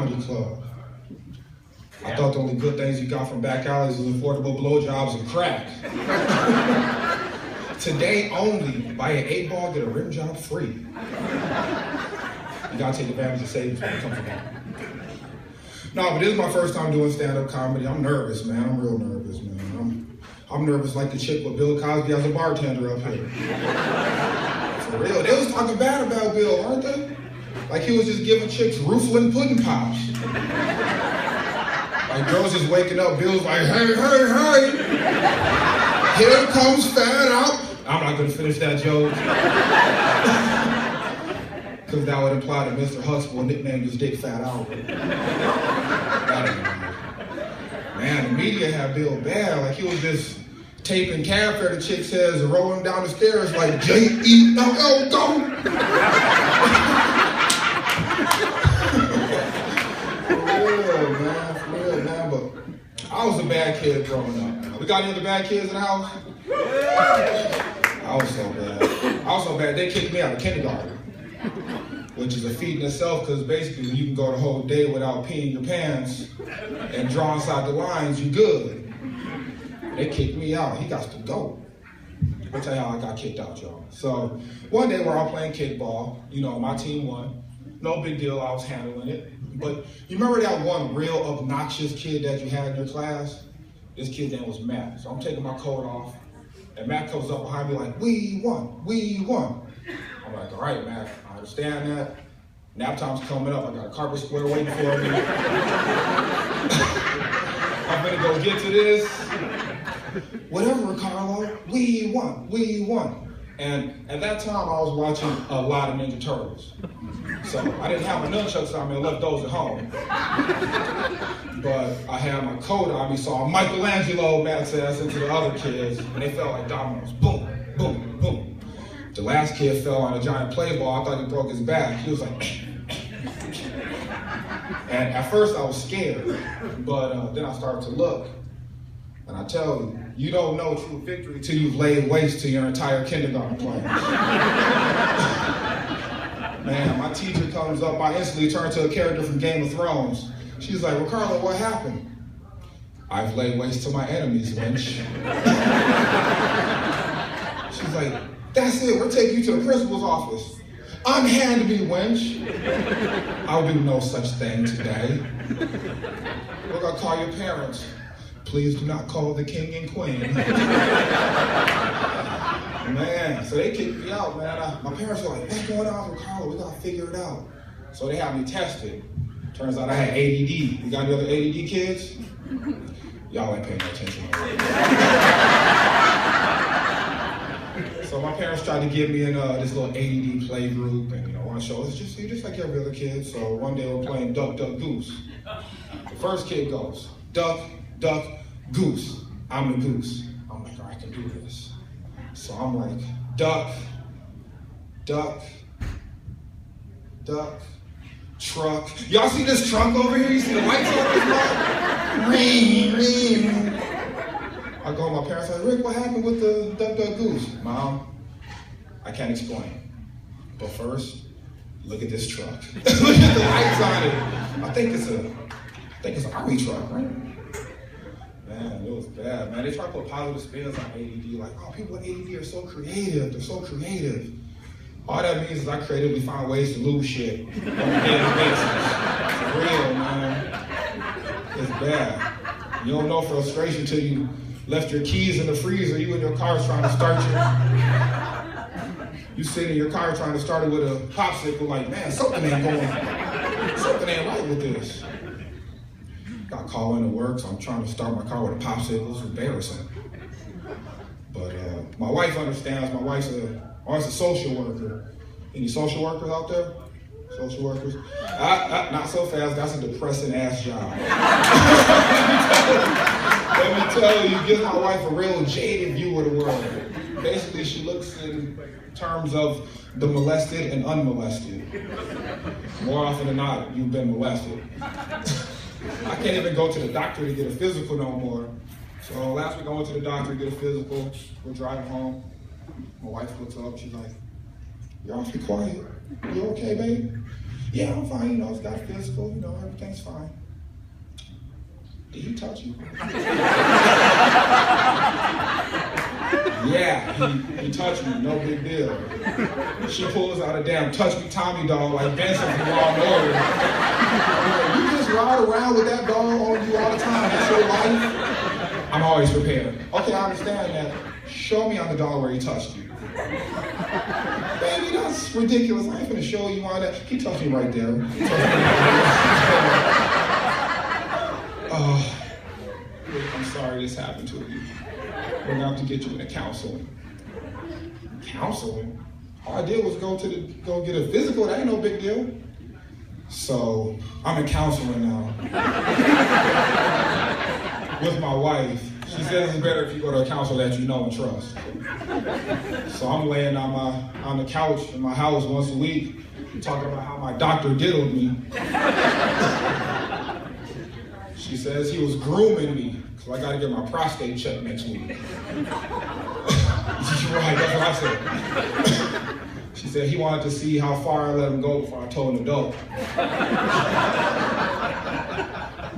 comedy club. I thought the only good things you got from back alleys was affordable blowjobs and crack. Today only, buy an 8-ball, get a rim job free. You gotta take advantage of savings when it comes to that. No, but this is my first time doing stand-up comedy. I'm nervous, man. I'm real nervous, man. I'm nervous like the chick with Bill Cosby as a bartender up here. For real. They was talking bad about Bill, weren't they? Like he was just giving chicks Rooflin pudding pops. Like girls just waking up, Bill's like, hey, hey, hey. Here comes Fat Out. I'm not gonna finish that joke. Because that would imply that Mr. Huxtable nicknamed his dick Fat Albert. Man, the media had Bill bad. Like he was just taping cab fare to chicks' heads and rolling down the stairs like J-E-L-L, go! For real, man. But I was a bad kid growing up. We got any other bad kids in the house? I was so bad. They kicked me out of kindergarten. Which is a feat in itself, because basically you can go the whole day without peeing your pants and draw inside the lines, you good. They kicked me out. He got to go. I'll tell you how I got kicked out, y'all. So one day we're all playing kickball. You know, my team won. No big deal, I was handling it. But you remember that one real obnoxious kid that you had in your class? This kid's name was Matt. So I'm taking my coat off, and Matt comes up behind me like, we won, we won. I'm like, all right, Matt, I understand that. Nap time's coming up. I got a carpet square waiting for me. I'm gonna go get to this. Whatever, Ricarlo, we won, we won. And at that time, I was watching a lot of Ninja Turtles. So I didn't have my nunchucks on me, I left those at home. But I had my coat on me, so I Michelangelo Matt's ass into the other kids, and they felt like dominoes. Boom, boom, boom. The last kid fell on a giant play ball. I thought he broke his back. He was like, and at first I was scared, but then I started to look. And I tell you, you don't know true victory till you've laid waste to your entire kindergarten plan. Man, my teacher comes up, I instantly turn to a character from Game of Thrones. She's like, Ricarlo, what happened? I've laid waste to my enemies, wench. She's like, that's it, we'll take you to the principal's office. Unhand me, wench. I'll do no such thing today. We're gonna call your parents. Please do not call the king and queen. Man, so they kicked me out, man. My parents were like, what's going on with Ricarlo? We gotta figure it out. So they had me tested. Turns out I had ADD. You got any other ADD kids? Y'all ain't paying no attention. So my parents tried to get me in this little ADD play group, and one show, you're just like every other kid. So one day we're playing Duck, Duck, Goose. The first kid goes, Duck, Duck, Goose. I'm the goose. I'm like, all right, I can do this. So I'm like, duck, duck, duck, truck. Y'all see this truck over here? You see the lights on this truck? Ring, ring. I go to my parents, like, Rick, what happened with the Duck, Duck, Goose? Mom, I can't explain. But first, look at this truck. Look at the lights on it. I think it's an army truck, right? Man, it was bad, man. They try to put positive spins on ADD, like, oh, people with ADD are so creative. They're so creative. All that means is I creatively find ways to lose shit on a daily basis. For real, man. It's bad. You don't know frustration till you left your keys in the freezer. You in your car trying to start you sit in your car trying to start it with a popsicle, like, man, something ain't right with this. Got called into work, so I'm trying to start my car with a popsicle. It's embarrassing. But my wife understands. My wife's a social worker. Any social workers out there? Social workers? Not so fast. That's a depressing ass job. Let me tell you, gives my wife a real jaded view of the world. Basically, she looks in terms of the molested and unmolested. More often than not, you've been molested. I can't even go to the doctor to get a physical no more. So last week I went to the doctor to get a physical. We're driving home. My wife looks up, she's like, you're awfully quiet. You okay, babe? Yeah, I'm fine, you know, it's got physical, you know, everything's fine. Did he touch you? Yeah, he touched me, no big deal. She pulls out a damn touch me Tommy doll like Benson from Law and Order. You just ride around with that doll on you all the time, that's your life? I'm always prepared. Okay, I understand that. Show me on the doll where he touched you. Baby, that's ridiculous. I ain't gonna show you on that. He touched me right there. I'm sorry this happened to you. We're gonna have to get you into counseling. Counseling? All I did was go get a physical. That ain't no big deal. So I'm in counseling now with my wife. She says it's better if you go to a counselor that you know and trust. So I'm laying on the couch in my house once a week, talking about how my doctor diddled me. She says he was grooming me, so I gotta get my prostate checked next week. Right, that's what I said. She said he wanted to see how far I let him go before I told him to go.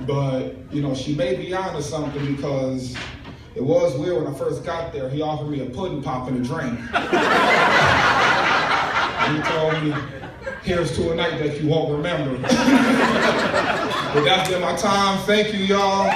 But, you know, she may be onto something because it was weird when I first got there. He offered me a pudding pop and a drink. And he told me, here's to a night that you won't remember. But that's been my time. Thank you, y'all.